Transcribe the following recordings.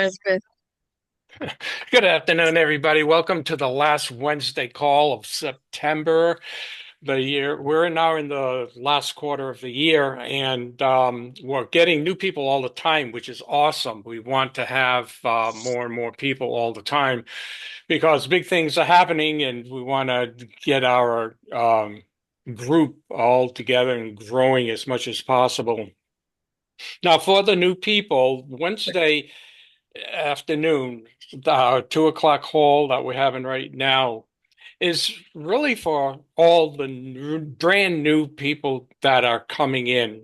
Elizabeth. Good afternoon, everybody. Welcome to the last Wednesday call of September. The year we're now in the last quarter of the year, and we're getting new people all the time, which is awesome. We want to have more and more people all the time because big things are happening, and we want to get our group all together and growing as much as possible. Now, for the new people, Wednesday afternoon, the 2 o'clock call that we're having right now is really for all the brand new people that are coming in.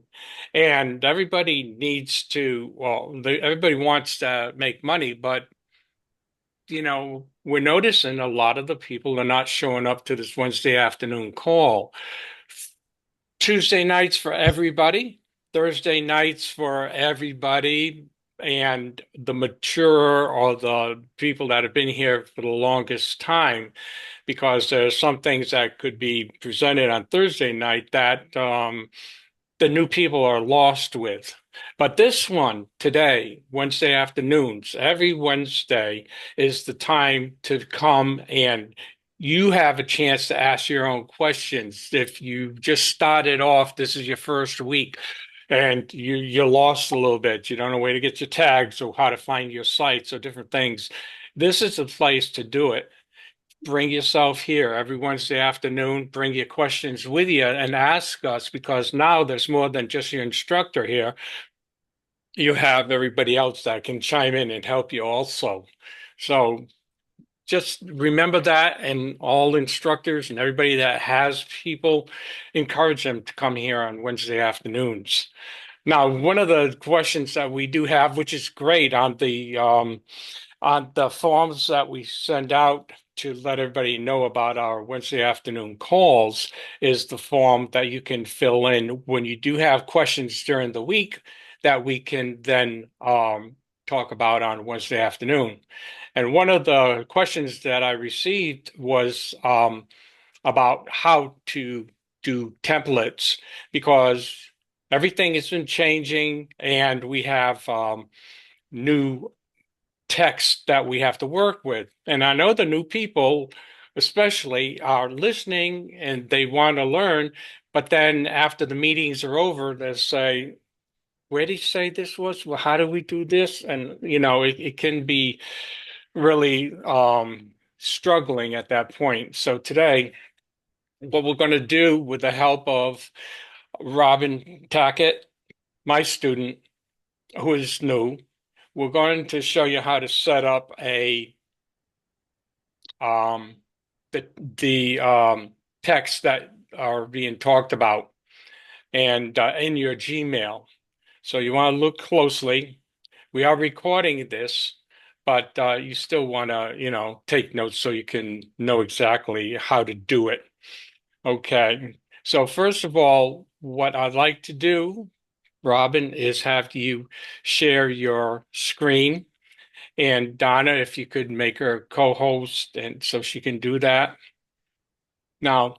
And everybody needs to, everybody wants to make money, but we're noticing a lot of the people are not showing up to this Wednesday afternoon call. Tuesday nights for everybody, Thursday nights for everybody, and the mature or the people that have been here for the longest time, because there's some things that could be presented on Thursday night that the new people are lost with. But this one today, Wednesday afternoons, every Wednesday is the time to come and you have a chance to ask your own questions. If you just started off, this is your first week and you're lost a little bit. You don't know where to get your tags or how to find your sites or different things. This is the place to do it. Bring yourself here every Wednesday afternoon. Bring your questions with you and ask us, because now there's more than just your instructor here. You have everybody else that can chime in and help you also. So just remember that, and all instructors and everybody that has people, encourage them to come here on Wednesday afternoons. Now, one of the questions that we do have, which is great on the forms that we send out to let everybody know about our Wednesday afternoon calls, is the form that you can fill in when you do have questions during the week that we can then talk about on Wednesday afternoon. And one of the questions that I received was about how to do templates, because everything has been changing and we have new text that we have to work with. And I know the new people, especially, are listening and they want to learn. But then after the meetings are over, they say, where did you say this was? Well, how do we do this? And, it can be really struggling at that point. So today, what we're going to do with the help of Robin Tackett, my student, who is new, we're going to show you how to set up um, the texts that are being talked about and in your Gmail. So you want to look closely. We are recording this, but you still want to, take notes so you can know exactly how to do it. Okay. So first of all, what I'd like to do, Robin, is have you share your screen. And Donna, if you could make her co-host, and so she can do that. Now,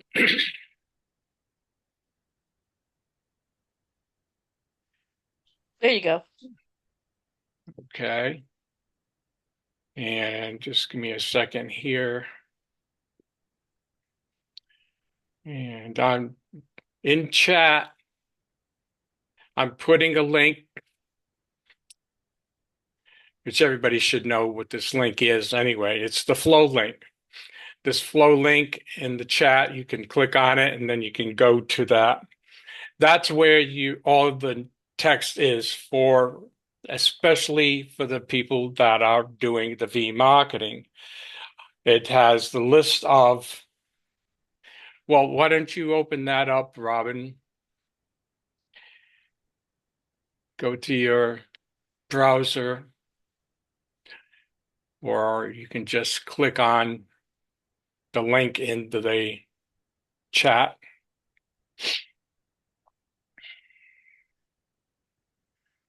There you go. okay. And just give me a second here. And I'm in chat. I'm putting a link, which everybody should know what this link is anyway. It's the flow link. This flow link in the chat, you can click on it and then you can go to that. That's where all of the text is for, especially for the people that are doing the V marketing. It has the list of, well, why don't you open that up, Robin? Go to your browser, or you can just click on the link in the chat,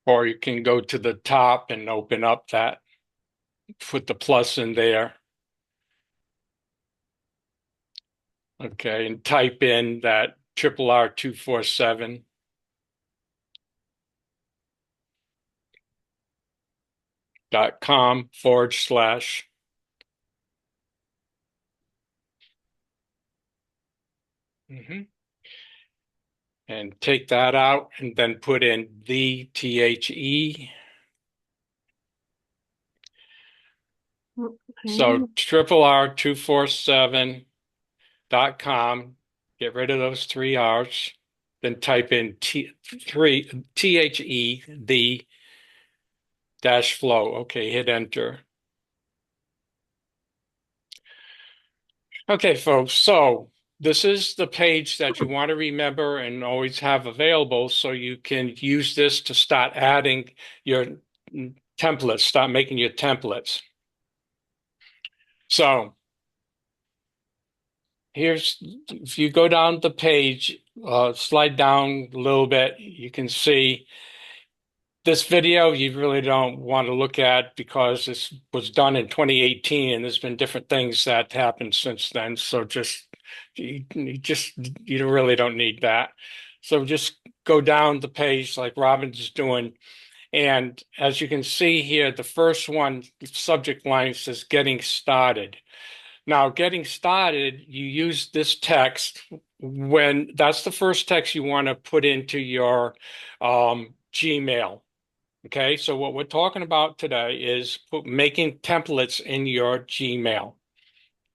or you can go to the top and open up that, put the plus in there. Okay, and type in that triple R 247. .com/. Mhm. And take that out and then put in the THE. Okay. So RRR247.com. Get rid of those three R's. Then type in THE, the dash flow. Okay, hit enter. Okay, folks. So this is the page that you want to remember and always have available so you can use this to start adding your templates, start making your templates. So here's, if you go down the page, slide down a little bit, you can see this video you really don't want to look at because this was done in 2018 and there's been different things that happened since then. So you really don't need that. So just go down the page like Robin's doing. And as you can see here, the first one, subject line says getting started. Now, getting started, you use this text when that's the first text you want to put into your Gmail. Okay, so what we're talking about today is making templates in your Gmail.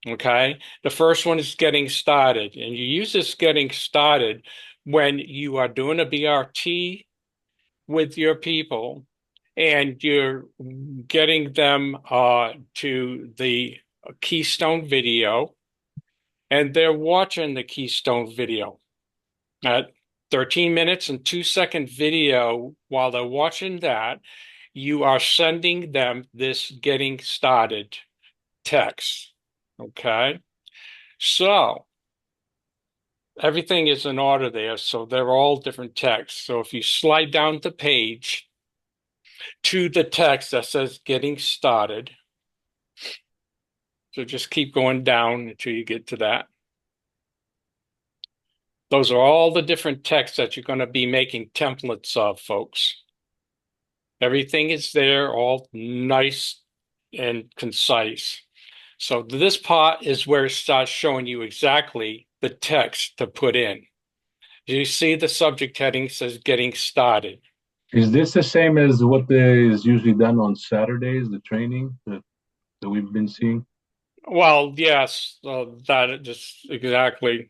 Okay, the first one is getting started, and you use this getting started when you are doing a BRT with your people and you're getting them to the Keystone video and they're watching the Keystone video at 13 minutes and 2 second video. While they're watching that, you are sending them this getting started text. Okay. So everything is in order there. So they're all different texts. So if you slide down the page to the text that says getting started, so just keep going down until you get to that. Those are all the different texts that you're going to be making templates of, folks. Everything is there, all nice and concise. So this part is where it starts showing you exactly the text to put in. You see the subject heading says getting started. Is this the same as what is usually done on Saturdays, the training that we've been seeing? Well, yes, that just exactly.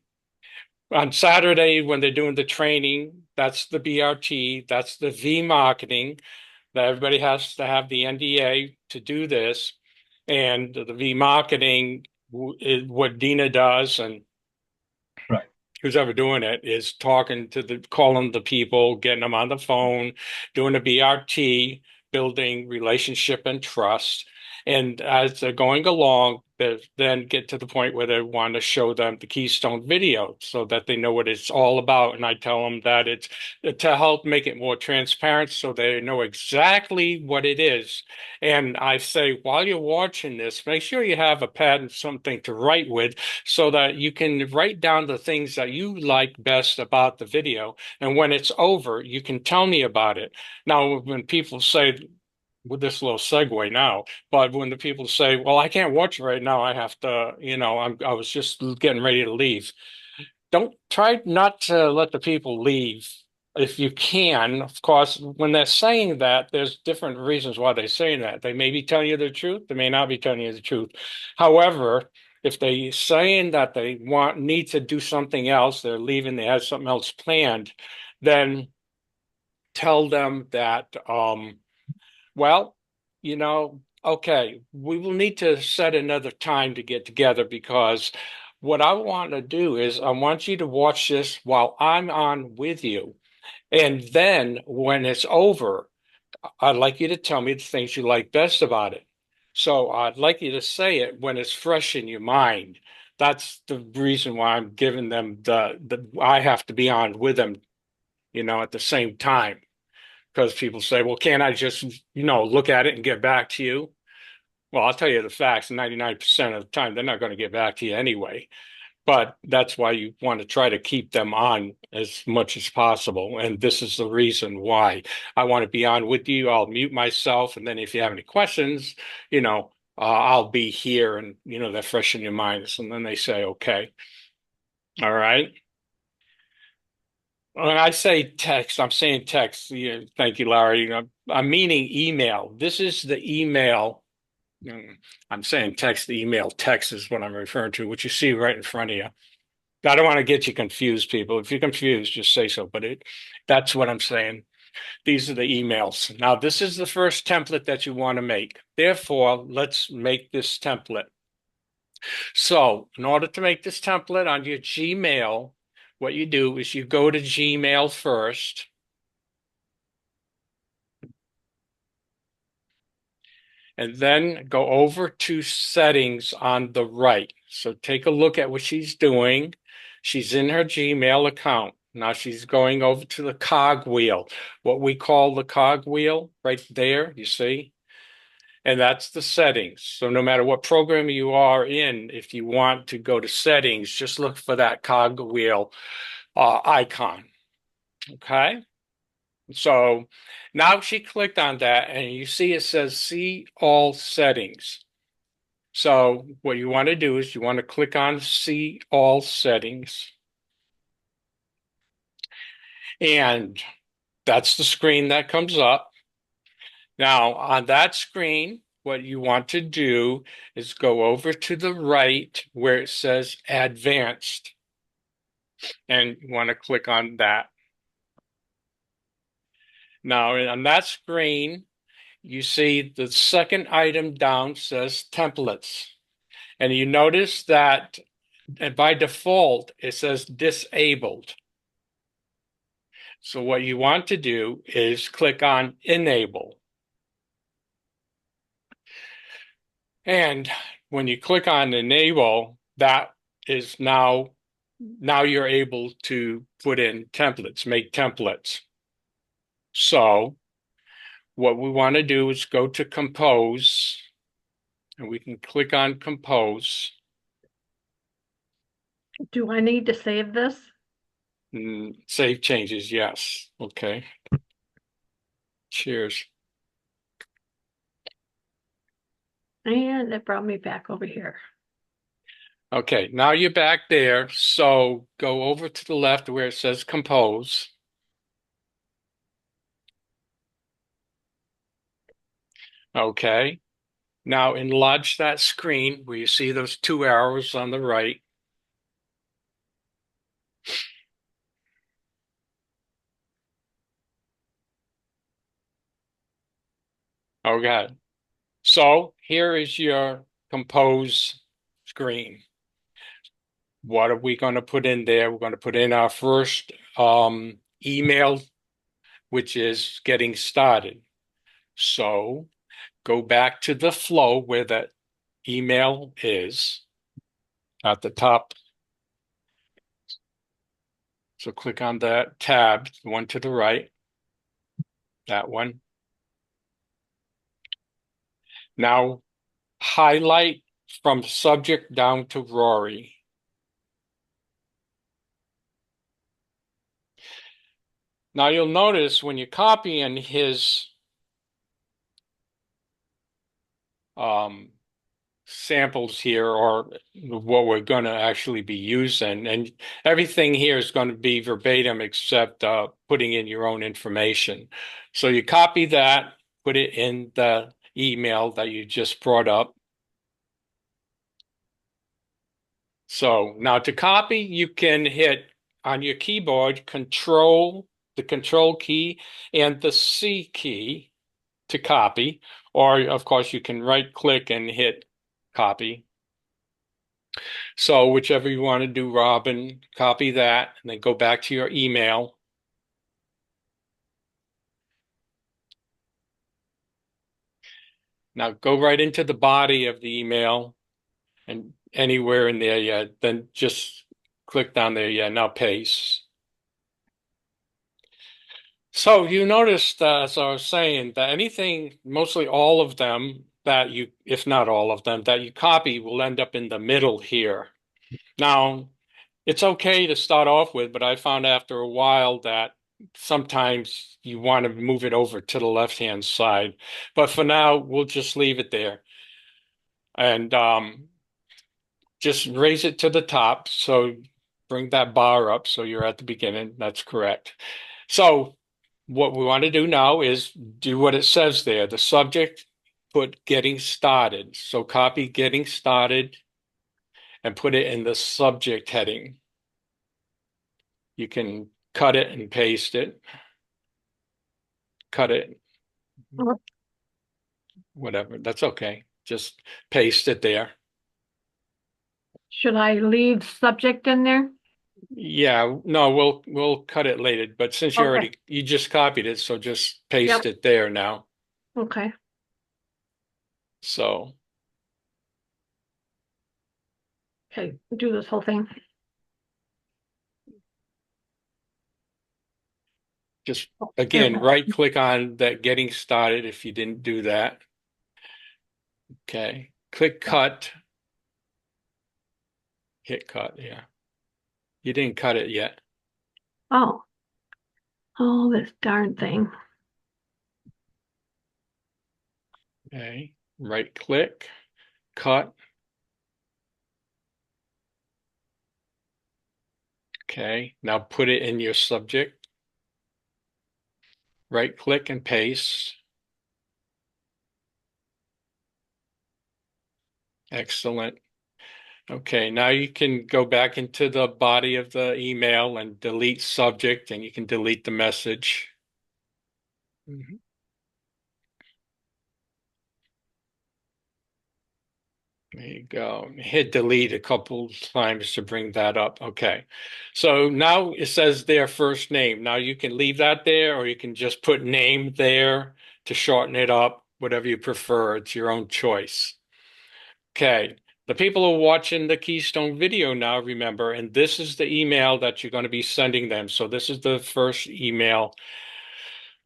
On Saturday, when they're doing the training, that's the BRT, that's the V marketing, that everybody has to have the NDA to do this. And the V marketing is what Dina does, and Right. who's ever doing it is calling the people, getting them on the phone, doing a BRT, building relationship and trust. And as they're going along, they then get to the point where they want to show them the Keystone video so that they know what it's all about. And I tell them that it's to help make it more transparent so they know exactly what it is. And I say, while you're watching this, make sure you have a pad and something to write with so that you can write down the things that you like best about the video. And when it's over, you can tell me about it. Now, when people say, with this little segue now, but when the people say, well, I can't watch it right now, I have to, I was just getting ready to leave. Don't try not to let the people leave if you can. Of course, when they're saying that, there's different reasons why they're saying that. They may be telling you the truth, they may not be telling you the truth. However, if they're saying that they need to do something else, they're leaving, they have something else planned, then tell them that, well, okay, we will need to set another time to get together because what I want to do is I want you to watch this while I'm on with you. And then when it's over, I'd like you to tell me the things you like best about it. So I'd like you to say it when it's fresh in your mind. That's the reason why I'm giving them I have to be on with them, at the same time. Because people say, well, can't I just, look at it and get back to you? Well, I'll tell you the facts. 99% of the time, they're not going to get back to you anyway. But that's why you want to try to keep them on as much as possible. And this is the reason why I want to be on with you. I'll mute myself. And then if you have any questions, I'll be here and, they're fresh in your minds. And then they say, okay. All right. When I say text, I'm saying text. Yeah, thank you, Larry. I'm meaning email. This is the email. I'm saying text, the email. Text is what I'm referring to, which you see right in front of you. I don't want to get you confused, people. If you're confused, just say so. But that's what I'm saying. These are the emails. Now, this is the first template that you want to make. Therefore, let's make this template. So, in order to make this template on your Gmail, what you do is you go to Gmail first. And then go over to settings on the right. So take a look at what she's doing. She's in her Gmail account. Now she's going over to the cogwheel, what we call the cogwheel right there, you see? And that's the settings. So no matter what program you are in, if you want to go to settings, just look for that cogwheel icon, okay? So now she clicked on that and you see it says see all settings. So what you want to do is you want to click on see all settings. And that's the screen that comes up. Now on that screen, what you want to do is go over to the right where it says advanced. And you want to click on that. Now on that screen, you see the second item down says templates. And you notice that by default, it says disabled. So what you want to do is click on enable. And when you click on enable, that is now you're able to put in templates, make templates. So what we want to do is go to compose, and we can click on compose. Do I need to save this? Save changes, yes. Okay. Cheers. And it brought me back over here. Okay, now you're back there. So go over to the left where it says compose. Okay. Now enlarge that screen where you see those two arrows on the right. Okay. So here is your compose screen. What are we going to put in there? We're going to put in our first email, which is getting started. So go back to the flow where that email is at the top. So click on that tab, the one to the right, that one. Now highlight from subject down to Rory. Now you'll notice when you copy in his samples here, or what we're going to actually be using, and everything here is going to be verbatim except putting in your own information. So you copy that, put it in the email that you just brought up. So now to copy, you can hit on your keyboard the control key and the C key to copy, or of course you can right click and hit copy. So whichever you want to do, Robin, copy that and then go back to your email. Now go right into the body of the email and anywhere in there, yeah, then just click down there, yeah, now paste. So you noticed, as I was saying, that anything, mostly all of them if not all of them, that you copy will end up in the middle here. Now, It's okay to start off with, but I found after a while that sometimes you want to move it over to the left-hand side. But for now, we'll just leave it there. And just raise it to the top. So bring that bar up so you're at the beginning. That's correct. So what we want to do now is do what it says there. The subject, put getting started. So copy getting started and put it in the subject heading. You can cut it and paste it. Cut it, Oh, whatever. That's okay. Just paste it there. should I leave subject in there? Yeah, no, we'll cut it later, but since Okay. you just copied it, so just paste Yep. it there now. Okay. So Okay, do this whole thing. just Oh, again, there. right click on that getting started if you didn't do that. Okay. Click cut. Hit cut, yeah. You didn't cut it yet. Oh. Oh, this darn thing. Okay. Right click, cut. Okay. Now put it in your subject. Right click and paste. Excellent. Okay, now you can go back into the body of the email and delete subject, and you can delete the message. Mhm. There you go. Hit delete a couple times to bring that up. Okay. So now it says their first name. Now you can leave that there, or you can just put name there to shorten it up, whatever you prefer. It's your own choice. Okay. The people who are watching the Keystone video now, remember, and this is the email that you're going to be sending them. So this is the first email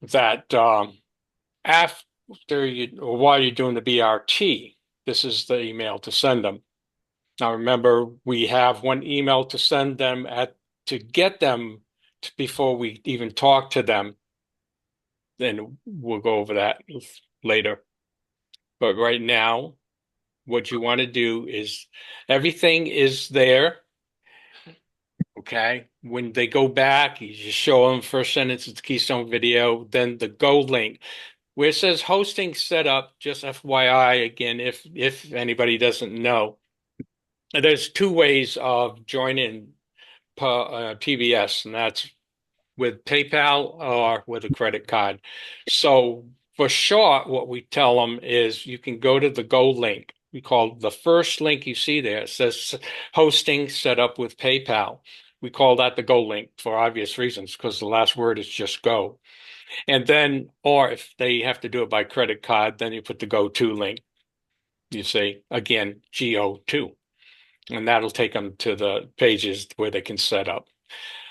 that after you or while you're doing the BRT, this is the email to send them. Now remember, we have one email to send them to get them before we even talk to them. Then we'll go over that later. But right now, what you want to do is everything is there. Okay. When they go back, you just show them first sentence, it's Keystone Video, then the Go link. Where it says hosting setup, just FYI again, if anybody doesn't know, there's two ways of joining PBS, and that's with PayPal or with a credit card. So for short, what we tell them is you can go to the Go link. We call the first link you see there. It says hosting set up with PayPal. We call that the Go link for obvious reasons because the last word is just go. And then, or if they have to do it by credit card, then you put the Go to link. You say again, GO2, and that'll take them to the pages where they can set up.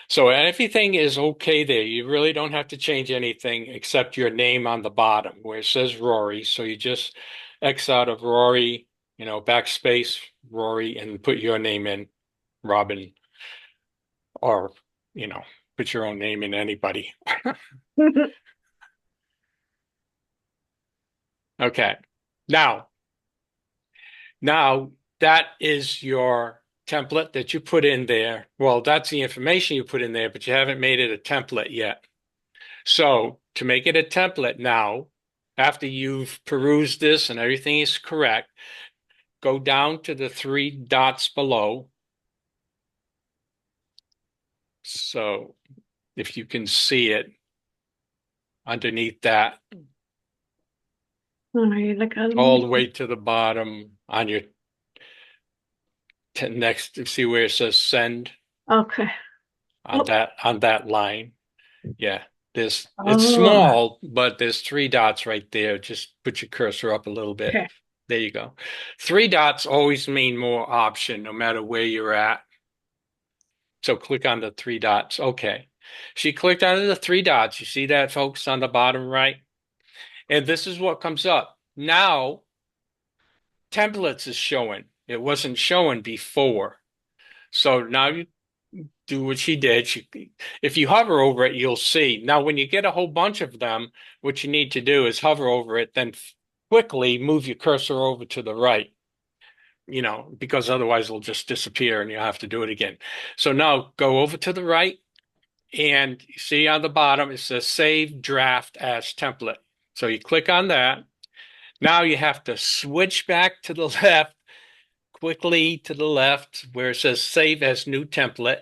So everything is okay there. You really don't have to change anything except your name on the bottom where it says Rory. So you just X out of Rory, backspace Rory, and put your name in, Robin, or, you know, put your own name in anybody. Okay. Now, Now that is your template that you put in there. Well, that's the information you put in there, but you haven't made it a template yet. So to make it a template now, after you've perused this and everything is correct, go down to the three dots below. So if you can see it underneath that, All right, like all the way to the bottom on your next, see where it says send okay. on Oh, that line. Yeah, it's oh, small, but there's three dots right there. Just put your cursor up a little bit. okay. There you go. Three dots always mean more option, no matter where you're at. So click on the three dots. Okay. She clicked on the three dots. You see that, folks, on the bottom right? And this is what comes up. Now, templates is showing. It wasn't showing before. So now do what she did. If you hover over it, you'll see. Now, when you get a whole bunch of them, what you need to do is hover over it, then quickly move your cursor over to the right, because otherwise it'll just disappear and you'll have to do it again. So now go over to the right, and you see on the bottom it says Save Draft as Template. So you click on that. Now you have to switch back to the left, quickly to the left where it says Save as New Template,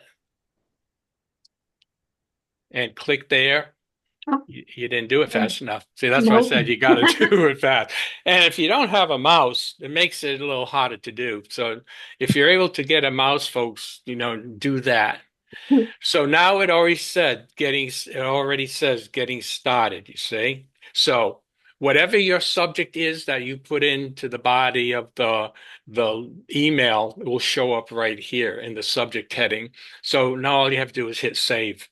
and click there. Oh. You didn't do it fast enough. See, that's why I Nope. said you got to do it fast. And if you don't have a mouse, it makes it a little harder to do. So if you're able to get a mouse, folks, do that. So now it already says getting started, you see? So whatever your subject is that you put into the body of the email will show up right here in the subject heading. So now all you have to do is hit save.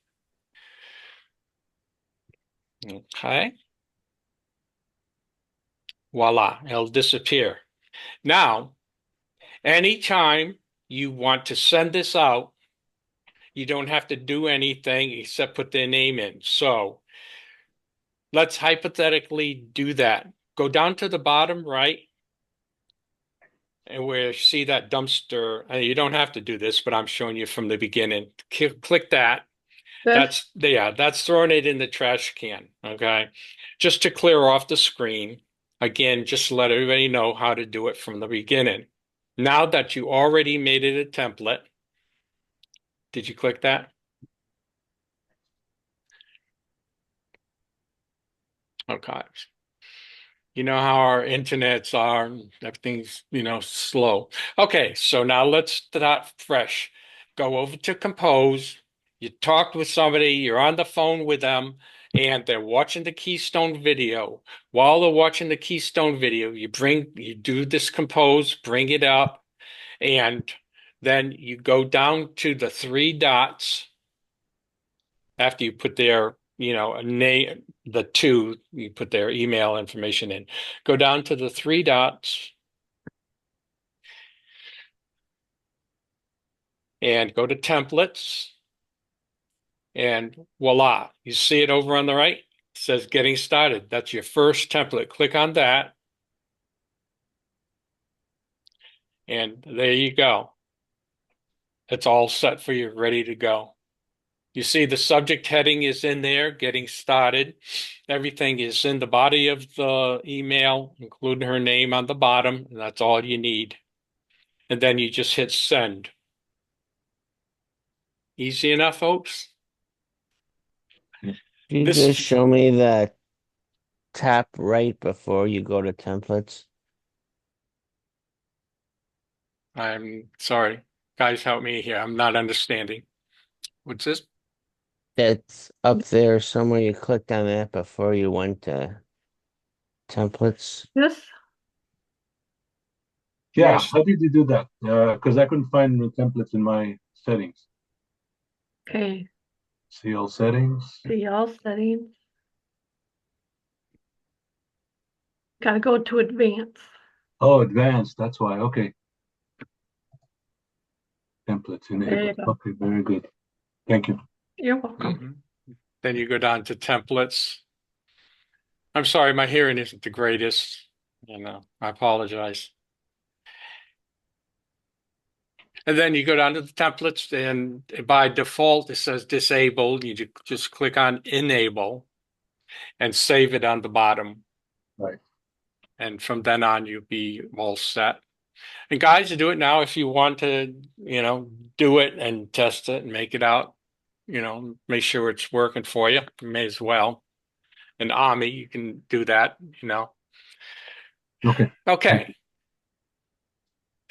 Okay. Voila, it'll disappear. Now, anytime you want to send this out, you don't have to do anything except put their name in. So let's hypothetically do that. Go down to the bottom right, and where you see that dumpster, and you don't have to do this, but I'm showing you from the beginning. Click that. This, That's throwing it in the trash can. Okay. Just to clear off the screen. Again, just to let everybody know how to do it from the beginning. Now that you already made it a template, did you click that? Okay. You know how our internets are, everything's, slow. Okay, so now let's start fresh. Go over to Compose. You talked with somebody, you're on the phone with them, and they're watching the Keystone video. While they're watching the Keystone video, you do this Compose, bring it up, and then you go down to the three dots after you put their, a name, you put their email information in. Go down to the three dots and go to templates, and voila, you see it over on the right. It says getting started. That's your first template. Click on that. And there you go. It's all set for you, ready to go. You see the subject heading is in there, getting started. Everything is in the body of the email, including her name on the bottom, and that's all you need. And then you just hit send. Easy enough, folks? You This- just show me the tap right before you go to templates. I'm sorry. Guys, help me here. I'm not understanding. What's this? That's up there somewhere. You clicked on that before you went to templates. this, Yeah, Yes. how did you do that? Because I couldn't find the templates in my settings. okay, See all settings. see all settings. Gotta go to advanced. Oh, advanced. That's why. Okay. Templates There you enabled. go. Okay, very good. Thank you. You're welcome. Mhm. Then you go down to templates. I'm sorry, my hearing isn't the greatest. I apologize. And then you go down to the templates, and by default, it says disabled. You just click on enable and save it on the bottom. Right. And from then on, you'll be all set. And guys, do it now if you want to, do it and test it and make it out, make sure it's working for you. You may as well. And Ami, you can do that, Okay. Okay.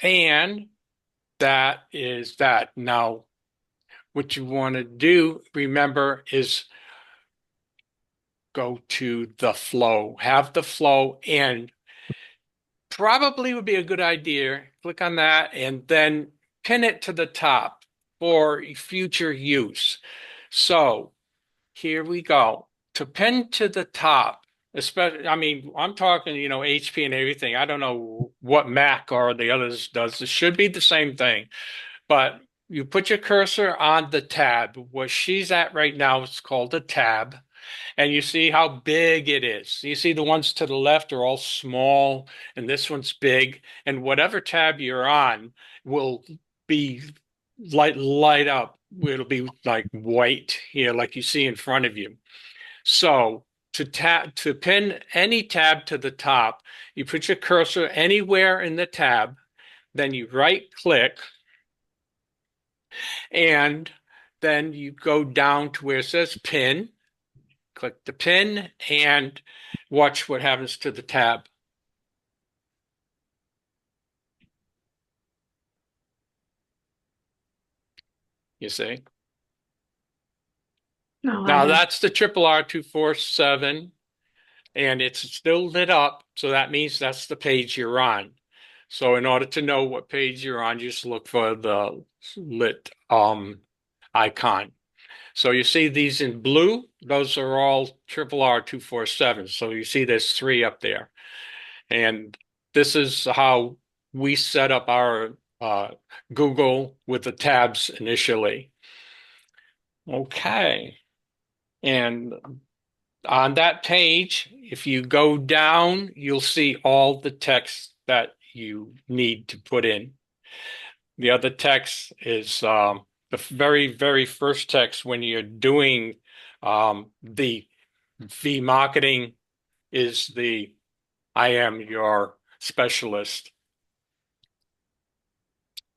And that is that. Now, what you want to do, remember, is go to the flow. Have the flow, and probably would be a good idea. Click on that and then pin it to the top for future use. So here we go. To pin to the top, especially, I'm talking, HP and everything. I don't know what Mac or the others does. It should be the same thing. But you put your cursor on the tab. Where she's at right now, it's called a tab. And you see how big it is. You see the ones to the left are all small, and this one's big. And whatever tab you're on will be light up. It'll be like white here, like you see in front of you. So to pin any tab to the top, you put your cursor anywhere in the tab, then you right click, and then you go down to where it says pin. Click the pin and watch what happens to the tab. You see? No, Now that's the Triple R 247, and it's still lit up, so that means that's the page you're on. So in order to know what page you're on, you just look for the lit icon. So you see these in blue, those are all Triple R 247. So you see there's 3 up there. And this is how we set up our Google with the tabs initially. Okay. And on that page, if you go down, you'll see all the text that you need to put in. The other text is the very, very first text when you're doing the V marketing is the I am your specialist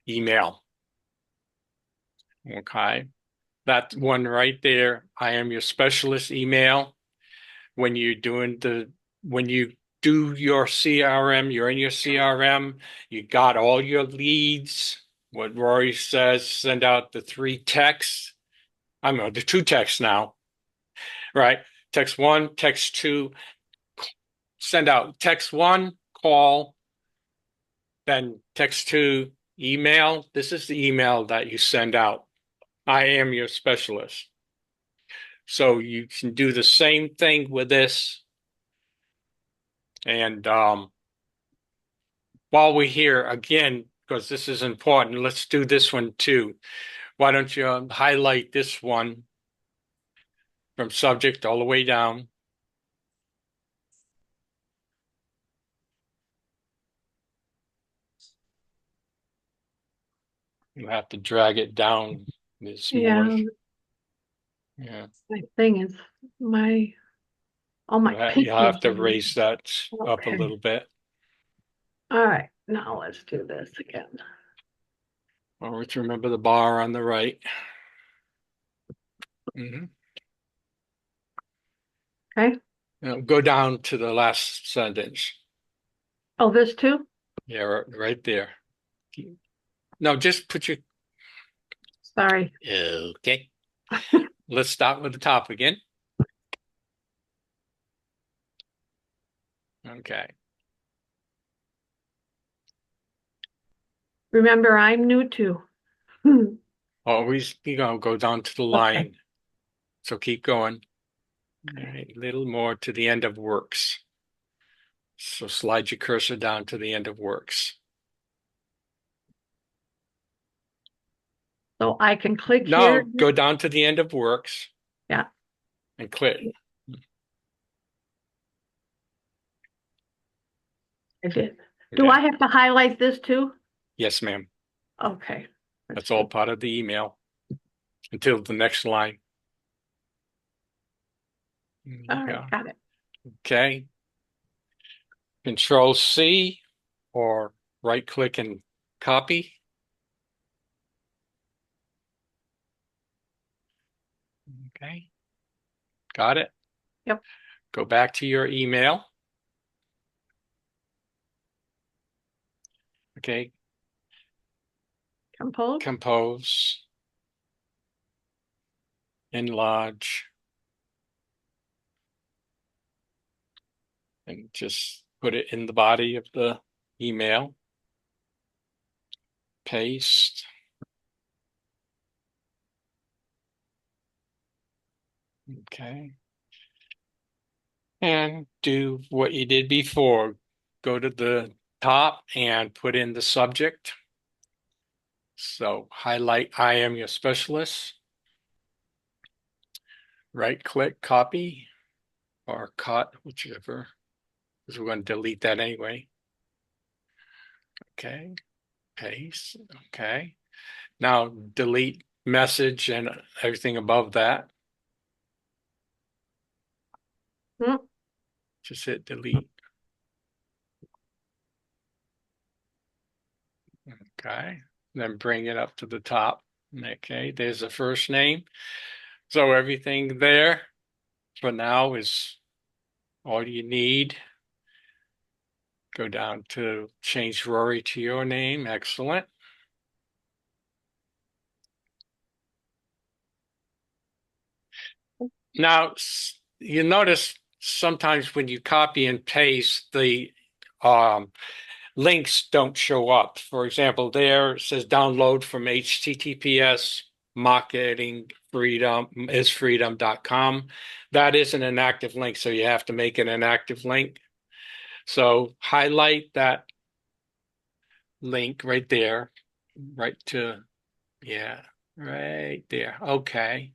email. Okay. That one right there, I am your specialist email. When you do your CRM, you're in your CRM, you got all your leads. What Rory says, send out the 3 texts. The 2 texts now, right? Text 1, text 2, send out text 1, call, then text 2, email. This is the email that you send out. I am your specialist. So you can do the same thing with this. And while we're here, again, because this is important, let's do this one too. Why don't you highlight this one from subject all the way down? You have to drag it down this Yeah, more. Yeah. my thing is all my You have to pictures. raise that up a Okay. little bit. All right, now let's do this again. Always remember the bar on the right. Mhm. Okay. Now go down to the last sentence. Oh, this too? Yeah, right there. No, just put your. Sorry. Okay. Let's start with the top again. Okay. Remember, I'm new too. Always, go down to the line. So keep going. All right, a little more to the end of works. So slide your cursor down to the end of works. So I can click No, here. go down to the end of works. Yeah. And click. I did. Do Okay. I have to highlight this too? Yes, ma'am. Okay. That's all part of the email until the next line. All right, got it. Okay. Control C or right click and copy. Okay. Got it? Yep. Go back to your email. Okay. Compose. Compose. Enlarge. And just put it in the body of the email. Paste. Okay. And do what you did before. Go to the top and put in the subject. So highlight I am your specialist. Right click, copy or cut, whichever, because we're going to delete that anyway. Okay, paste. Okay. Now delete message and everything above that. Hmm. Just hit delete. Okay. Then bring it up to the top. Okay. There's the first name. So everything there for now is all you need. Go down to change Rory to your name. Excellent. Now, you notice sometimes when you copy and paste, the links don't show up. For example, there it says download from HTTPS marketingfreedom.com. That isn't an active link, so you have to make it an active link. So highlight that link right there, right there. Okay.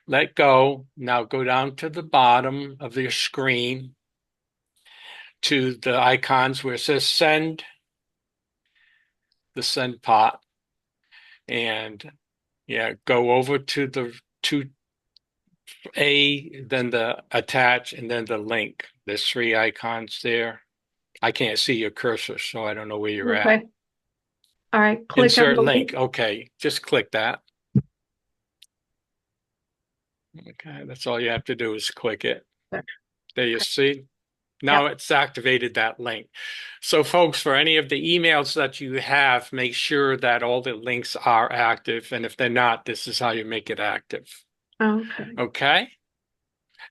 Let go. Now go down to the bottom of your screen to the icons where it says send, the send pot. And yeah, go over to the then the attach, and then the link. There's 3 icons there. I can't see your cursor, so I don't know where you're at. Okay. All right, click on Insert the link. Okay, just click that. Okay, that's all you have to do is click it. There. There you see. Now it's activated that link. So folks, for any of the emails that you have, make sure that all the links are active. And if they're not, this is how you make it active. Okay. Okay.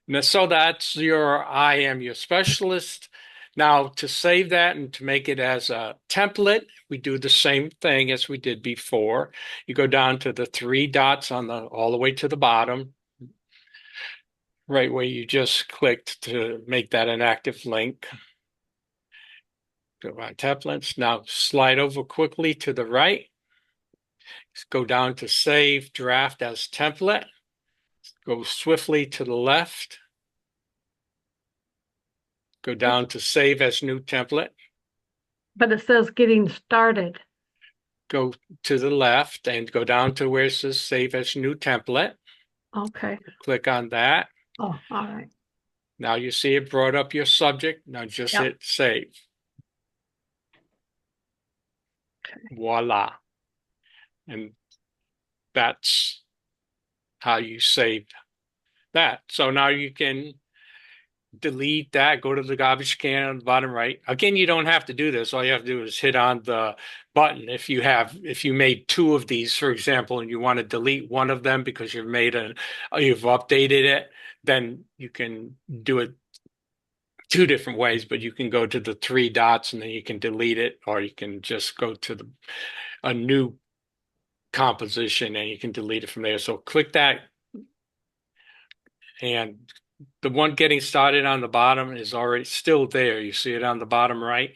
Now, so that's your I am your specialist. Now to save that and to make it as a template, we do the same thing as we did before. You go down to the 3 dots on all the way to the bottom, right where you just clicked to make that an active link. Go on templates. Now slide over quickly to the right. Go down to save draft as template. Go swiftly to the left. Go down to save as new template. But it says getting started. Go to the left and go down to where it says save as new template. Okay. Click on that. Oh, all right. Now you see it brought up your subject. Now just hit save. Voila. And that's how you save that. So now you can delete that, go to the garbage can on the bottom right. Again, you don't have to do this. All you have to do is hit on the button. If you made 2 of these, for example, and you want to delete one of them because you've updated it, then you can do it 2 different ways, but you can go to the 3 dots and then you can delete it, or you can just go to a new composition and you can delete it from there. So click that, and the one getting started on the bottom is already still there. You see it on the bottom right.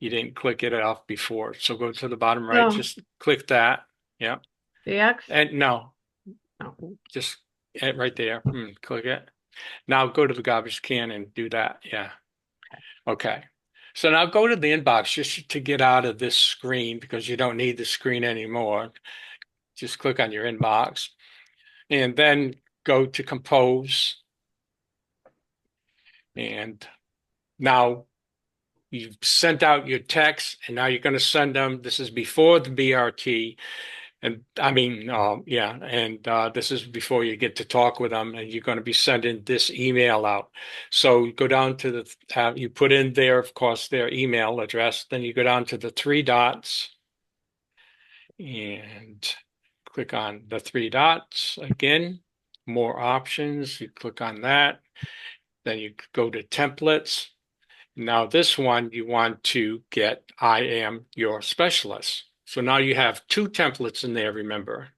You didn't click it off before. So go to the bottom right, just click that. Yeah. The X? And no, just right there. Click it. Now go to the garbage can and do that. Yeah. Okay. So now go to the inbox just to get out of this screen, because you don't need the screen anymore. Just click on your inbox and then go to compose. And now you've sent out your text, and now you're going to send them. This is before the BRT. And I mean, this is before you get to talk with them, and you're going to be sending this email out. So you go down to you put in there, of course, their email address. Then you go down to the 3 dots and click on the 3 dots again. More options. You click on that. Then you go to templates. Now this one, you want to get I am your specialist. So now you have 2 templates in there, remember?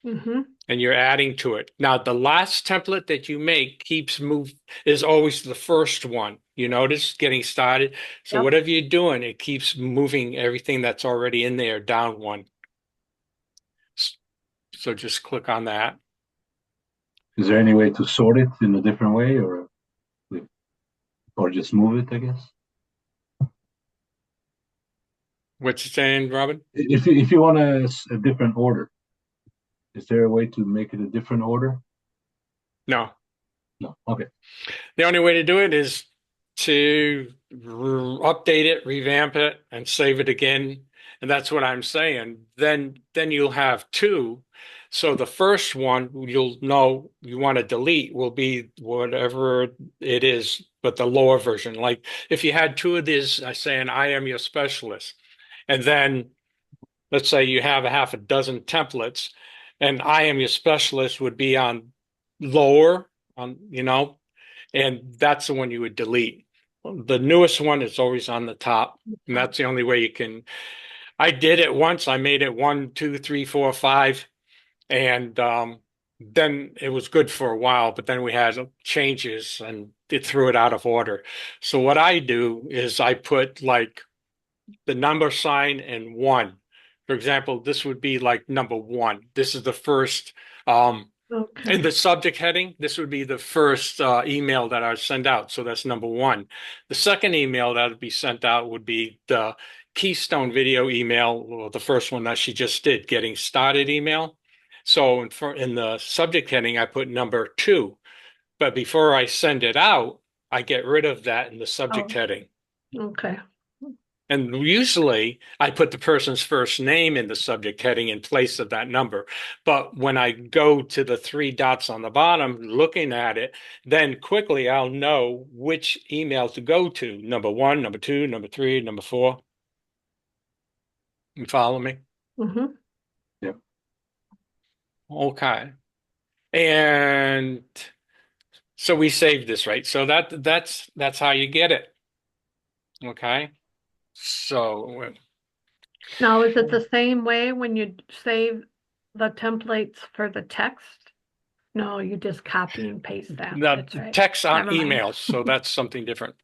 Mm-hmm. And you're adding to it. Now the last template that you make is always the first one. You notice getting started. So whatever you're doing, it keeps moving everything that's already in there down one. So just click on that. Is there any way to sort it in a different way, or just move it? I guess. What's it saying, Robin? If you want a different order, is there a way to make it a different order? No. No. Okay. The only way to do it is to update it, revamp it, and save it again. And that's what I'm saying. Then you'll have two. So the first one you'll know you want to delete will be whatever it is, but the lower version. Like if you had two of these saying, I am your specialist, and then let's say you have a half a dozen templates, and I am your specialist would be on lower on, and that's the one you would delete. The newest one is always on the top, and that's the only way you can. I did it once. I made it 1, 2, 3, 4, 5, and then it was good for a while. But then we had changes, and it threw it out of order. So what I do is I put like the number sign and 1. For example, this would be like number 1. This is the first. Okay. In the subject heading, this would be the first email that I would send out. So that's number 1. The second email that would be sent out would be the Keystone video email, or the first one that she just did, getting started email. So in the subject heading, I put number 2. But before I send it out, I get rid of that in the subject Oh. heading. Okay. And usually I put the person's first name in the subject heading in place of that number. But when I go to the 3 dots on the bottom, looking at it, then quickly I'll know which email to go to. Number 1, number 2, number 3, number 4. You follow me? Mm-hmm. Okay. And so we saved this, right? So that's how you get it. Okay. So Now, is it the same way when you save the templates for the text? No, you just copy and paste that. the That's right. text on Never mind. emails, so that's something different.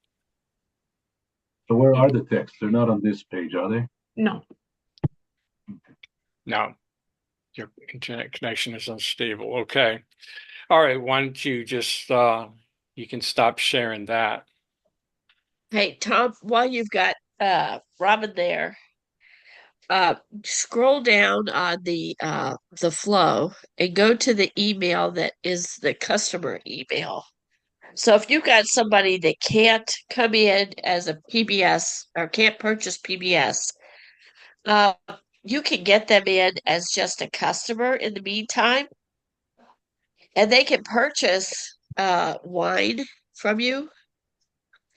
So where are the texts? They're not on this page, are they? No. No, your internet connection is unstable. Okay. All right. Why don't you just you can stop sharing that. Hey, Tom, while you've got Robin there, scroll down on the flow and go to the email that is the customer email. So if you've got somebody that can't come in as a PBS or can't purchase PBS, you can get them in as just a customer in the meantime, and they can purchase wine from you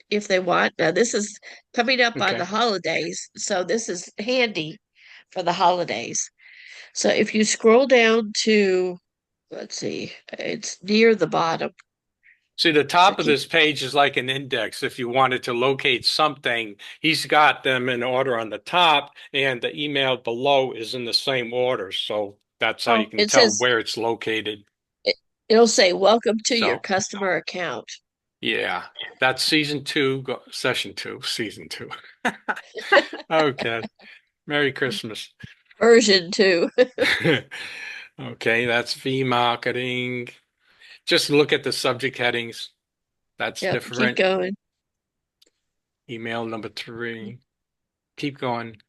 if they want. Now, this is coming up on Okay. the holidays, so this is handy for the holidays. So if you scroll down to, let's see, it's near the bottom. See, the top of keep- this page is like an index. If you wanted to locate something, he's got them in order on the top, and the email below is in the same order. So that's how you can It tell says where it's located. it'll say, "Welcome to your So- customer account." Yeah, that's season 2, session 2, season 2. Okay. Merry Christmas. Version 2. Okay, that's V marketing. Just look at the subject headings. That's Yep, keep different. going. Email number 3. Keep going.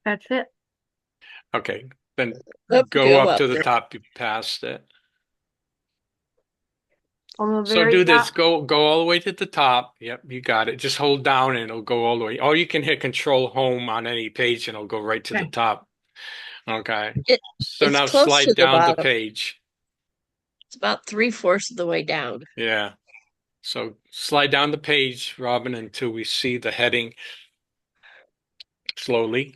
That's it. Okay, then Up, go up to the there. top. You passed it. On the So very do this. top. Go all the way to the top. Yep, you got it. Just hold down and it'll go all the way. Or you can hit Control Home on any page and it'll go right to the Okay. top. Okay. It- So it's now close to slide the down the bottom. page. It's about 3/4 of the way down. Yeah. So slide down the page, Robin, until we see the heading slowly.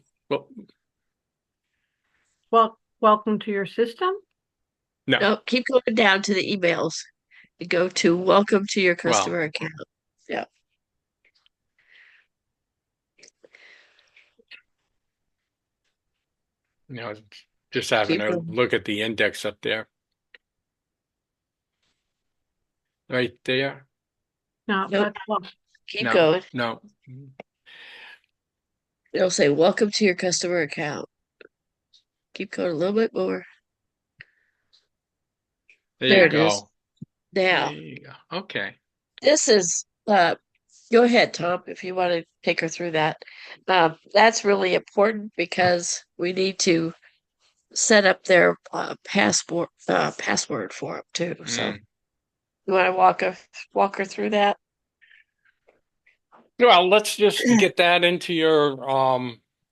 Well, welcome to your system. No. No, keep going down to the emails. You go to "Welcome to your Well. customer account." Yeah. Just having Keep a going. look at the index up there. Right there. No, Nope. that's well, Keep No. going. No. It'll say, "Welcome to your customer account." Keep going a little bit more. There There you it is. go. Now, There you go. Okay. this is, go ahead, Tom, if you want to take her through that. That's really important because we need to set up their password for them too. So Mm. you want to walk her through that? Well, let's just get that into your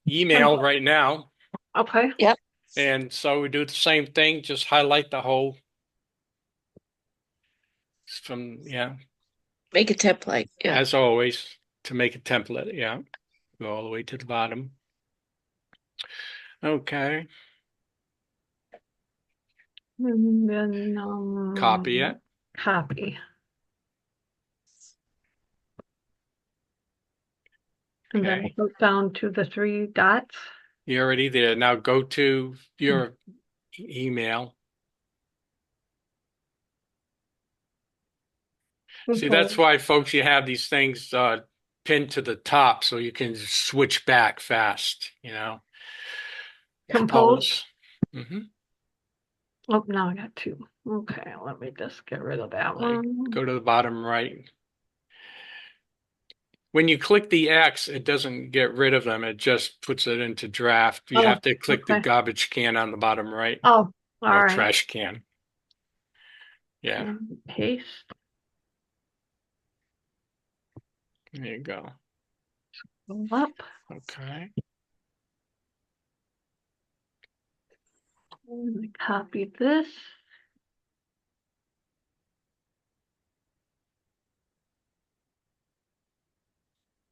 email Template. right now. Okay, Yep. And so we do the same thing, just highlight the whole from, yeah, Make a template. Yeah. as always, to make a template. Yeah. Go all the way to the bottom. Okay. and then Copy it. copy. And then Okay. it goes down to the 3 dots. You're already there. Now go to your email. See, that's Okay. why, folks, you have these things pinned to the top so you can switch back fast, you know. Compose. Mm-hmm. Oh, now I got 2. Okay, let me just get rid of that Like, one. go to the bottom right. When you click the X, it doesn't get rid of them. It just puts it into draft. You Oh, have to click the okay. garbage can on the bottom right Oh, all or right. trash can. Yeah, And paste. there you go. Go up. Okay. And I copy this.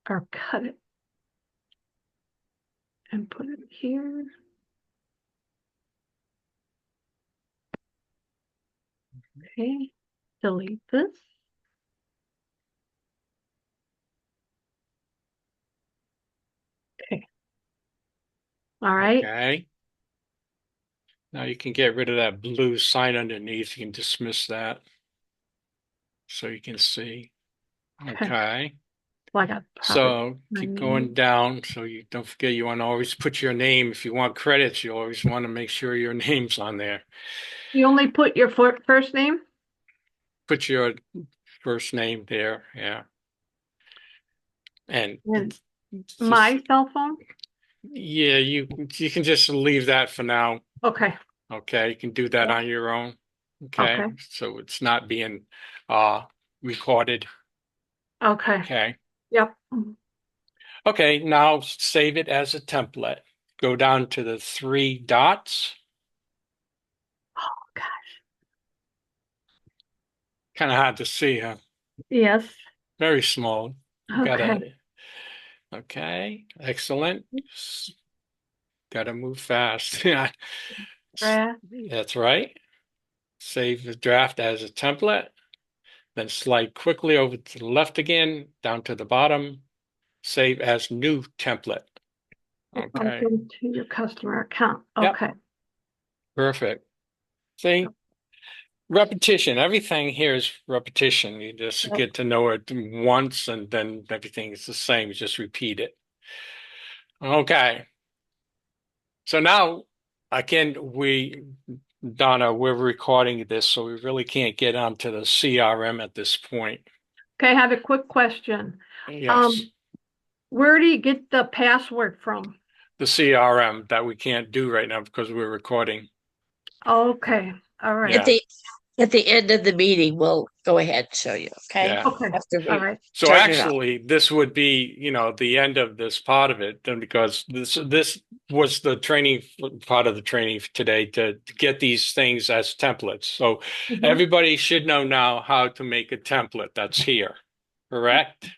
Or cut it. And put it here. Okay. Delete this. Okay. All right. Okay. Now you can get rid of that blue sign underneath. You can dismiss that so you can see. Okay. Well, I got So my keep name. going down. So you don't forget, you want to always put your name. If you want credits, you always want to make sure your name's on there. You only put your first name? Put your first name there. Yeah. And And just, my cell phone? yeah, you can just leave that for now. Okay. Okay. You can do that Yep. on your own. Okay. Okay. So it's not being recorded. Okay. Okay. Yep. Okay, now save it as a template. Go down to the 3 dots. Oh, gosh. Kind of hard to see, huh? Yes. Very small. You gotta, Okay. okay, excellent. Gotta move fast. Yeah, Draft. that's right. Save the draft as a template. Then slide quickly over to the left again, down to the bottom. Save as new template. Okay, Welcome to your customer account. Yep. Okay. perfect. See? Repetition. Everything here is repetition. You just Yep. get to know it once and then everything is the same. You just repeat it. Okay. So now, again, Donna, we're recording this, so we really can't get onto the CRM at this point. Okay, I have a quick question. Yes. Where do you get the password from? The CRM that we can't do right now because we're recording. Okay. All right. Yeah. At the end of the meeting, we'll go ahead and show you. Okay. Yeah. Okay. After we All right. So turn it off. actually, this would be, the end of this part of it, then because this was the training part of the training today to get these things as templates. So Mhm. everybody should know now how to make a template that's here, correct?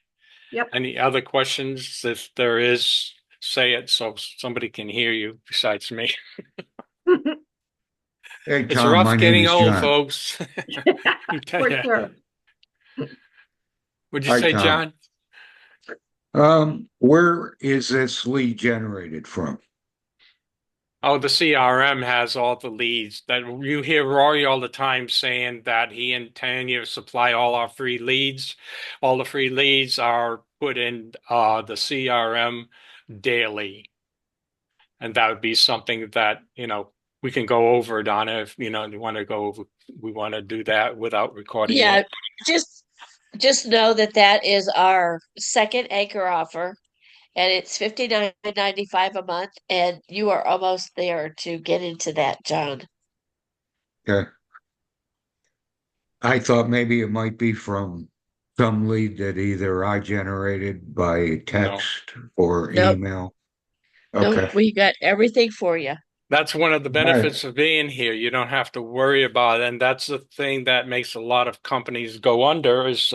Yep. Any other questions? If there is, say it so somebody can hear you besides me. Hey, It's Tom, my rough name getting is old, John. folks. For sure. Would you Hi, say, Tom. John? Where is this lead generated from? Oh, the CRM has all the leads that you hear Rory all the time saying that he and Tanya supply all our free leads. All the free leads are put in the CRM daily. And that would be something that, we can go over, Donna, if, you want to go over, we want to do that without recording Yeah, it. just know that that is our second anchor offer, and it's $59.95 a month, and you are almost there to get into that, John. Okay. I thought maybe it might be from some lead that either I generated by No. text or Nope. email. No, Okay. we got everything for you. That's one of the Right. benefits of being here. You don't have to worry about it. And that's the thing that makes a lot of companies go under is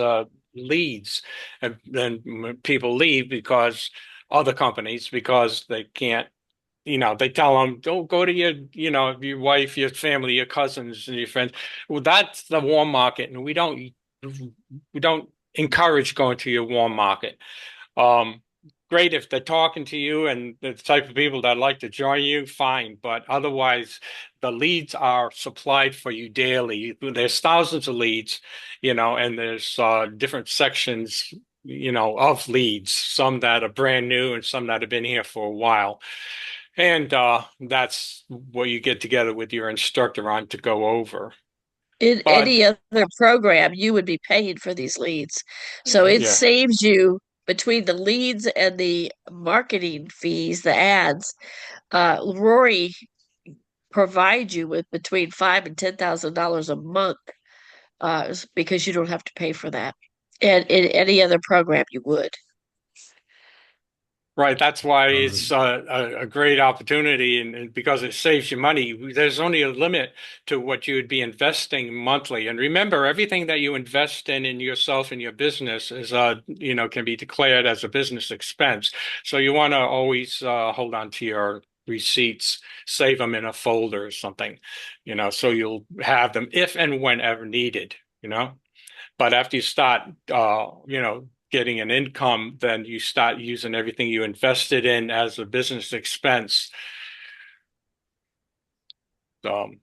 leads. And then when people leave because other companies, because they can't, they tell them, don't go to your wife, your family, your cousins, and your friends. Well, that's the warm market, and we don't encourage going to your warm market. Great if they're talking to you and the type of people that like to join you, fine. But otherwise, the leads are supplied for you daily. There's thousands of leads, and there's different sections, of leads, some that are brand new and some that have been here for a while. And that's what you get together with your instructor on to go over. In But any other program, you would be paying for these leads. So it yeah. saves you between the leads and the marketing fees, the ads. Rory provides you with between $5,000 and $10,000 a month, because you don't have to pay for that. And in any other program, you would. Right, that's why Um, it's a great opportunity, and because it saves you money. There's only a limit to what you would be investing monthly. And remember, everything that you invest in yourself and your business is, can be declared as a business expense. So you want to always hold on to your receipts, save them in a folder or something, so you'll have them if and whenever needed. But after you start, getting an income, then you start using everything you invested in as a business expense. okay.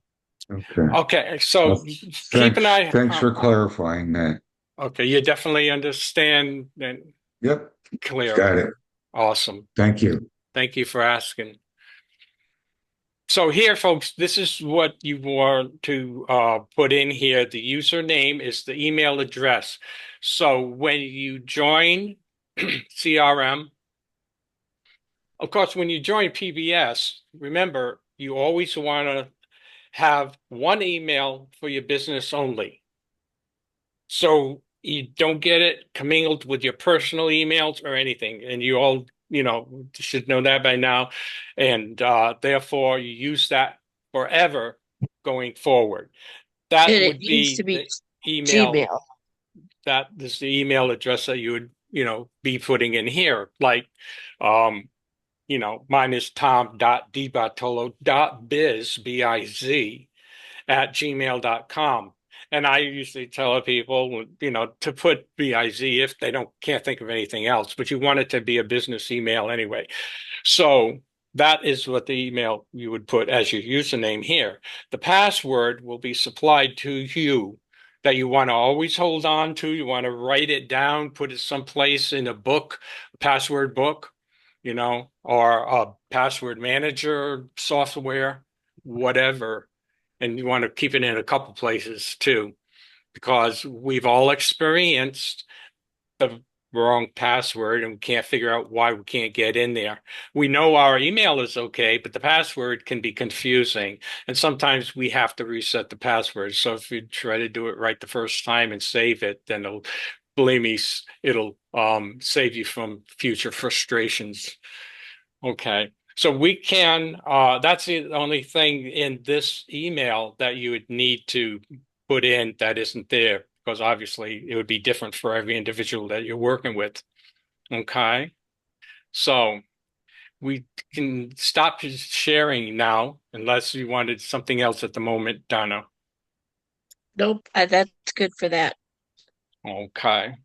Okay, so Well, keep an eye. Thanks for clarifying that. Okay, you definitely understand and Yep, clear. got it. Awesome. Thank you. Thank you for asking. So here, folks, this is what you want to put in here. The username is the email address. So when you join CRM, of course, when you join PBS, remember, you always want to have one email for your business only. So you don't get it commingled with your personal emails or anything. And you all, should know that by now. And therefore, you use that forever going forward. That And it would needs to be be the email. Gmail. That is the email address that you would, be putting in here. Like, mine is tom.dibartolo.biz, B-I-Z, @gmail.com. And I usually tell people, to put B-I-Z if they can't think of anything else, but you want it to be a business email anyway. So that is what the email you would put as your username here. The password will be supplied to you that you want to always hold on to. You want to write it down, put it someplace in a book, a password book, or a password manager software, whatever. And you want to keep it in a couple places too, because we've all experienced the wrong password and we can't figure out why we can't get in there. We know our email is okay, but the password can be confusing. And sometimes we have to reset the password. So if you try to do it right the first time and save it, then believe me, it'll save you from future frustrations. Okay. So we can, that's the only thing in this email that you would need to put in that isn't there, because obviously it would be different for every individual that you're working with. Okay. So we can stop sharing now, unless you wanted something else at the moment, Donna. Nope, that's good for that. Okay.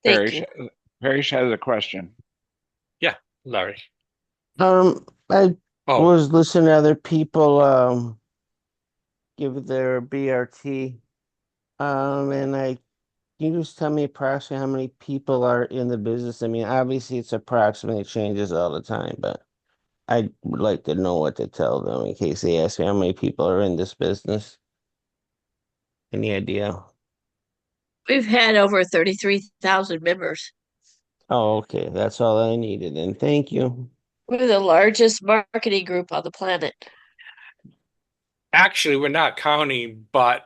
Thank you. Parrish has a question. Yeah, Larry. I Oh, was listening to other people give their BRT. And can you just tell me approximately how many people are in the business? I mean, obviously it's approximately, it changes all the time, but I would like to know what to tell them in case they ask me how many people are in this business. Any idea? We've had over 33,000 members. Oh, okay. That's all I needed. And thank you. We're the largest marketing group on the planet. Actually, we're not counting, but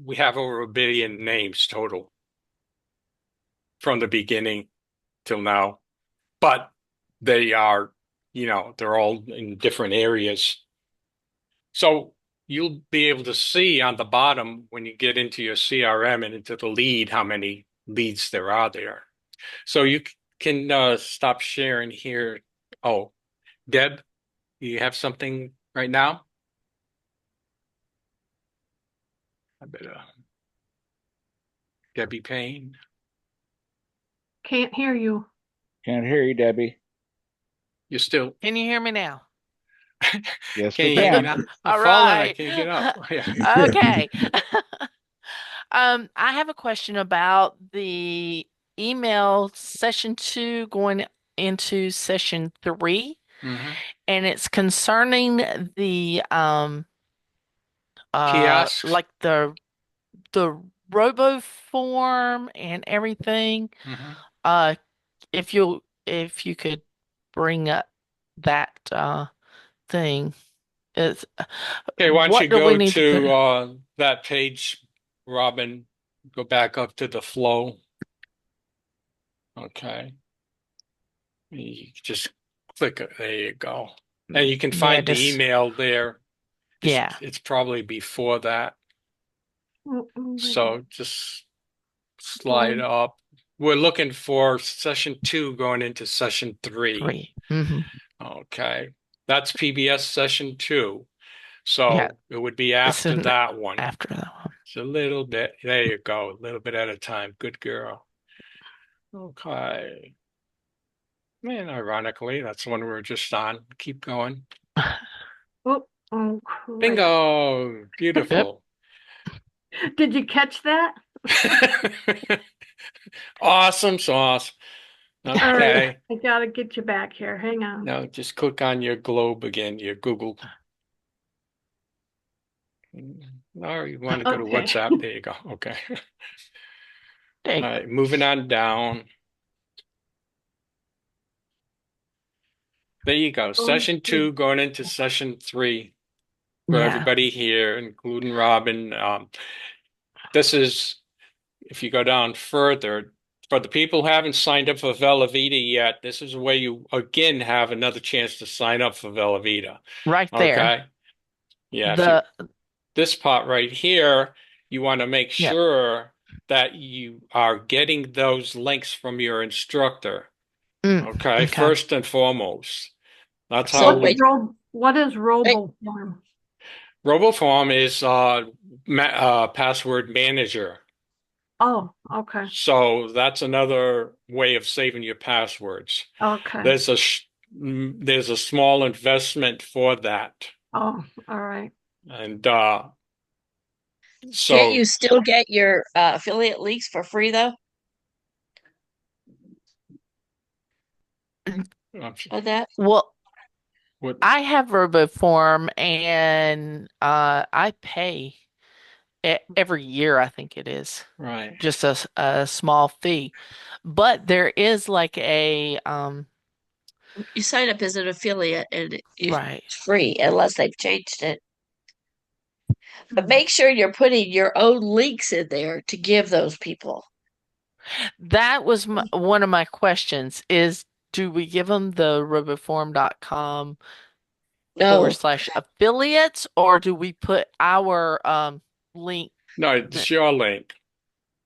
we have over 1 billion names total from the beginning till now. But they are, they're all in different areas. So you'll be able to see on the bottom when you get into your CRM and into the lead how many leads there are there. So you can stop sharing here. Oh, Deb, you have something right now? I better. Debbie Payne. Can't hear you. Can't hear you, Debbie. You still Can you hear me now? Yes, can we you hear me can. now? I'm All falling, I right. can't get up. Yeah. Okay. I have a question about the email session 2 going into session 3, Mhm. and it's concerning the Kiosks. like the robo form and everything. Mhm. If you could bring up that thing. It's Okay, why don't what you do we go need to put? to that page, Robin? Go back up to the flow. Okay. You just click it. There you go. And you can Yeah, find the just email there. yeah. It's probably before that. Mm-mm. So just slide up. We're looking for session 2 going into session 3. 3. Mm-hmm. Okay. That's PBS session 2. Yeah, So it would be this after is that one. after that one. It's a little bit. There you go. A little bit at a time. Good girl. Okay. And ironically, that's the one we were just on. Keep going. Oh, oh, crap. Bingo. Beautiful. Did you catch that? Awesome sauce. All right, Okay. I gotta get you back here. Hang on. Now just click on your globe again, your Google. Or you want to go to Okay. WhatsApp. There you go. Okay. There All you right. Moving on down. There you go. Session 2 going into session 3 for Yeah. everybody here, including Robin. This is, if you go down further, for the people who haven't signed up for Velavita yet, this is where you again have another chance to sign up for Velavita. Right there. Okay. Yeah. The This part right here, you want to make Yeah. sure that you are getting those links from your instructor. Mm, Okay. okay. First and foremost. That's So how wait. What is RoboForm? RoboForm is password manager. Oh, okay. So that's another way of saving your passwords. Okay. There's a small investment for that. Oh, all right. And Can't so you still get your affiliate links for free though on that? Well, what I have RoboForm and I pay every year, I think it is. right. Just a small fee. But there is like a You sign up as an affiliate and right. it's free unless they've changed it. But make sure you're putting your own links in there to give those people. That was one of my questions is do we give them the roboform.com No, /affiliates or do we put our link? No, it's your link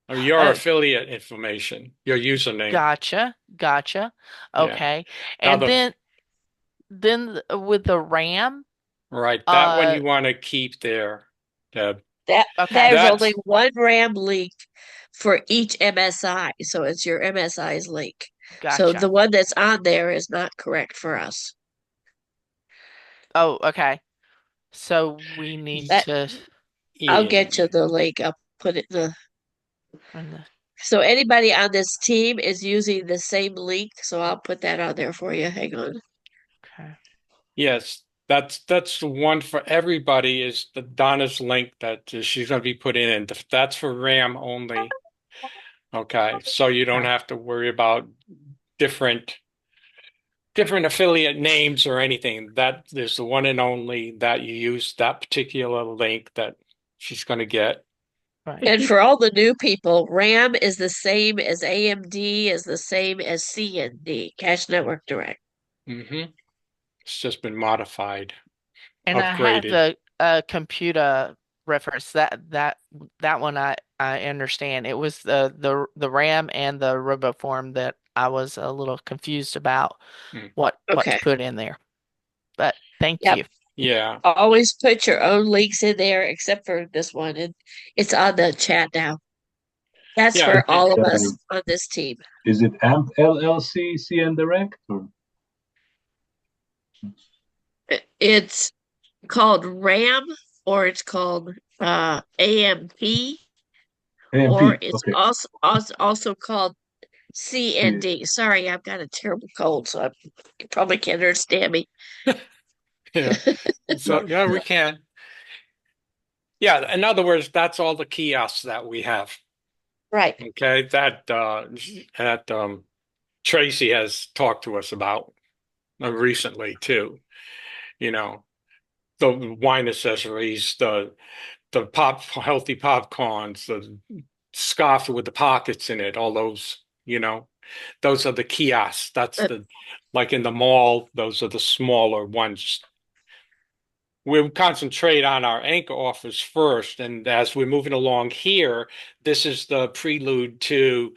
or your Oh. affiliate information, your username. Gotcha. Yeah. Okay. Now And then with the RAM, right, that one you want to keep there, Deb. that okay. there's That's- only one RAM link for each MSI, so it's your MSI's link. So Gotcha. the one that's on there is not correct for us. Oh, okay. So we need That- to I'll get you the link. I'll put it in the. run the So anybody on this team is using the same link, so I'll put that on there for you. Hang on. okay. Yes, that's the one for everybody is the Donna's link that she's going to be put in. That's for RAM only. Okay, so you don't have to worry about different different affiliate names or anything. That is the one and only that you use that particular link that she's going to get. Right. And for all the new people, RAM is the same as AMD, is the same as CND, Cache Network Direct. Hmm. It's just been modified, And I have upgraded. the computer reference that one I understand. It was the RAM and the RoboForm that I was a little confused about Mm. what to Okay. put in there. But thank Yep. you. Yeah. Always put your own links in there, except for this one, and it's on the chat now. That's Yeah. for all of Uh, us on this team. Is it AMP LLC CN Direct or It's called RAM, or it's called AMP, or AMP? it's Okay. also called CND. Sorry, I've got a terrible cold, so you probably can't understand me. Yeah. So yeah, we can. Yeah, in other words, that's all the kiosks that we have. Right. Okay, that Tracy has talked to us about recently too. You know, the wine accessories, the healthy popcorns, the scarf with the pockets in it, all those, those are the kiosks. That's Uh, like in the mall, those are the smaller ones. We'll concentrate on our anchor offers first, and as we're moving along here, this is the prelude to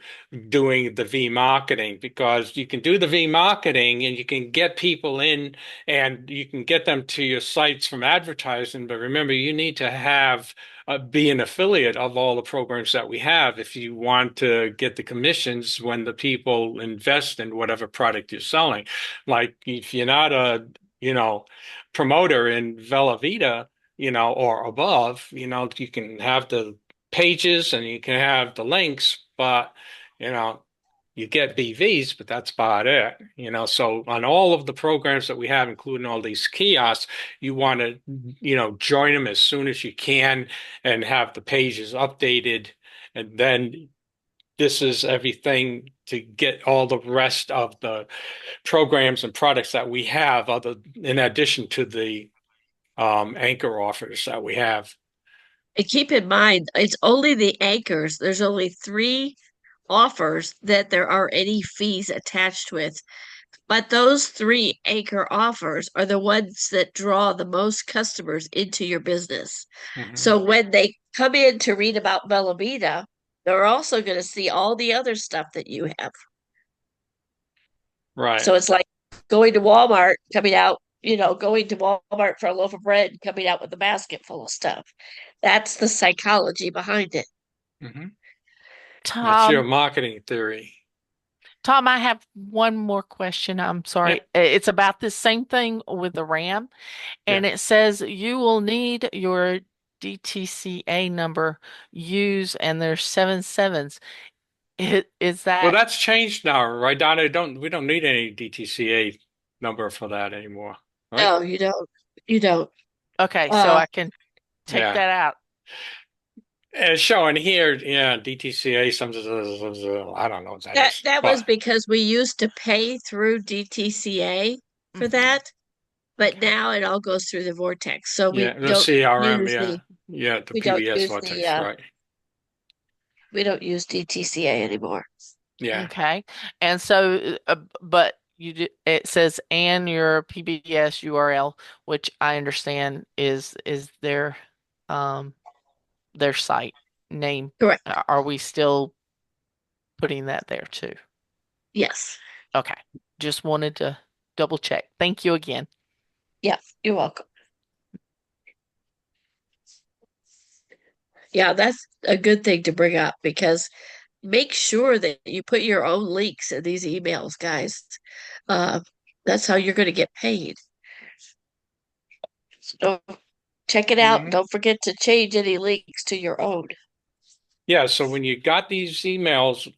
doing the V marketing because you can do the V marketing and you can get people in and you can get them to your sites from advertising. But remember, you need to have be an affiliate of all the programs that we have if you want to get the commissions when the people invest in whatever product you're selling. Like if you're not a, promoter in Velveeta, or above, you can have the pages and you can have the links, but you know, you get BVs, but that's about it. So on all of the programs that we have, including all these kiosks, you want to, join them as soon as you can and have the pages updated. And then this is everything to get all the rest of the programs and products that we have, other in addition to the anchor offers that we have. And keep in mind, it's only the anchors. There's only 3 offers that there are any fees attached with. But those 3 anchor offers are the ones that draw the most customers into your business. Mhm. So when they come in to read about Bellavita, they're also going to see all the other stuff that you have. Right. So it's like going to Walmart, coming out, going to Walmart for a loaf of bread, and coming out with a basket full of stuff. That's the psychology behind it. Mhm. That's your Tom, marketing theory. I have one more question. I'm sorry. It's about this same thing with the RAM, and Yeah. it says you will need your DTCA number use, and there's 7 sevens. Is Well, that that's changed now, right, Donna? We don't need any DTCA number for that anymore, right? No, you don't. You don't. okay? So Uh, I can take Yeah. that out. It's showing here, yeah, DTCA, I don't know what that that is, that was but because we used to pay through DTCA for Mhm. that, but Okay. now it all goes through the Vortex. So yeah, the CRM, use yeah, the yeah, the we don't PBS use the Vortex, right? we don't use DTCA anymore. Yeah. Okay. And so, but it says and your PBS URL, which I understand is um their site name. Correct. Are we still putting that there too? Yes. Okay. Just wanted to double check. Thank you again. Yeah, you're welcome. Yeah, that's a good thing to bring up because make sure that you put your own links in these emails, guys. Uh, that's how you're going to get paid. So check it out. Mhm. Don't forget to change any links to your own. Yeah, so when you got these emails,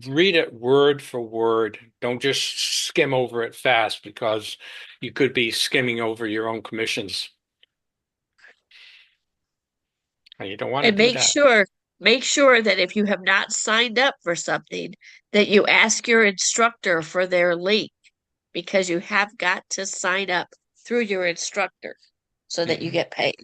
read it word for word. Don't just skim over it fast because you could be skimming over your own commissions. And you don't want to And do that. make sure that if you have not signed up for something, that you ask your instructor for their link because you have got to sign up through your instructor so that you Mhm. get paid.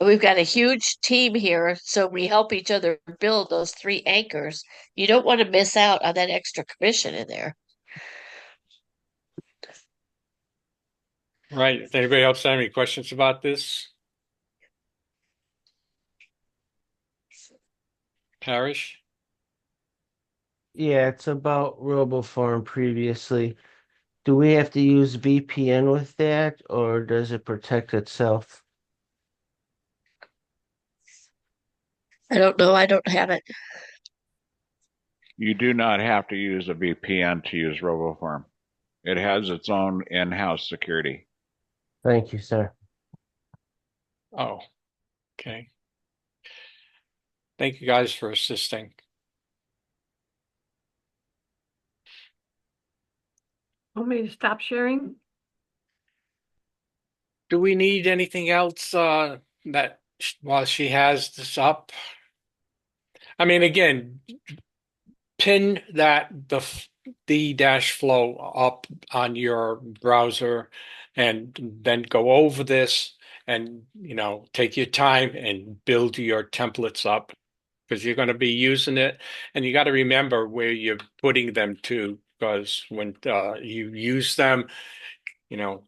We've got a huge team here, so we help each other build those 3 anchors. You don't want to miss out on that extra commission in there. Right. Does anybody else have any questions about this? Parish? Yeah, it's about RoboFarm previously. Do we have to use VPN with that, or does it protect itself? I don't know. I don't have it. You do not have to use a VPN to use RoboFarm. It has its own in-house security. Thank you, sir. Oh, okay. Thank you guys for assisting. Want me to stop sharing? Do we need anything else that while she has this up? I mean, again, pin the dash flow up on your browser and then go over this and take your time and build your templates up because you're going to be using it, and you got to remember where you're putting them to, because when you use them, you know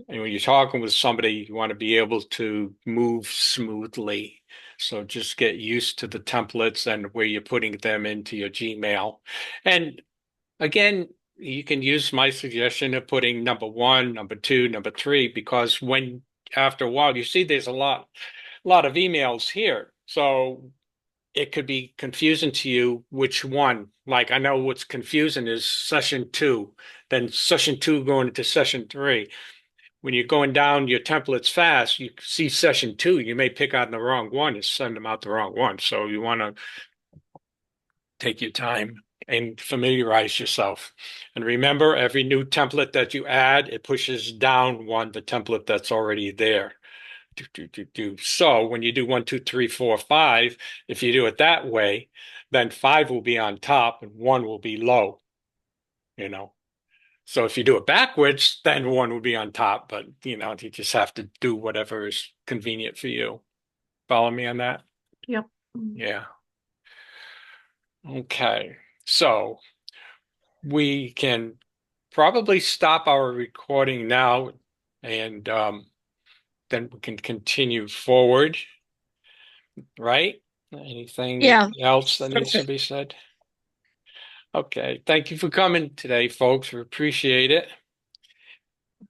and when you're talking with somebody, you want to be able to move smoothly. So just get used to the templates and where you're putting them into your Gmail. And again, you can use my suggestion of putting number 1, number 2, number 3, because when after a while you see there's a lot of emails here. So it could be confusing to you which one. Like I know what's confusing is session 2, then session 2 going into session 3. When you're going down your templates fast, you see session 2, you may pick out the wrong one and send them out the wrong one. So you want to take your time and familiarize yourself. And remember, every new template that you add, it pushes down the template that's already there. So when you do 1, 2, 3, 4, 5, if you do it that way, then 5 will be on top and 1 will be low, you know. So if you do it backwards, then 1 will be on top, but you just have to do whatever is convenient for you. Follow me on that? Yep. Yeah. Okay. So we can probably stop our recording now, and then we can continue forward, right? Anything Yeah, else that needs to perfect. be said? Okay. Thank you for coming today, folks. We appreciate it.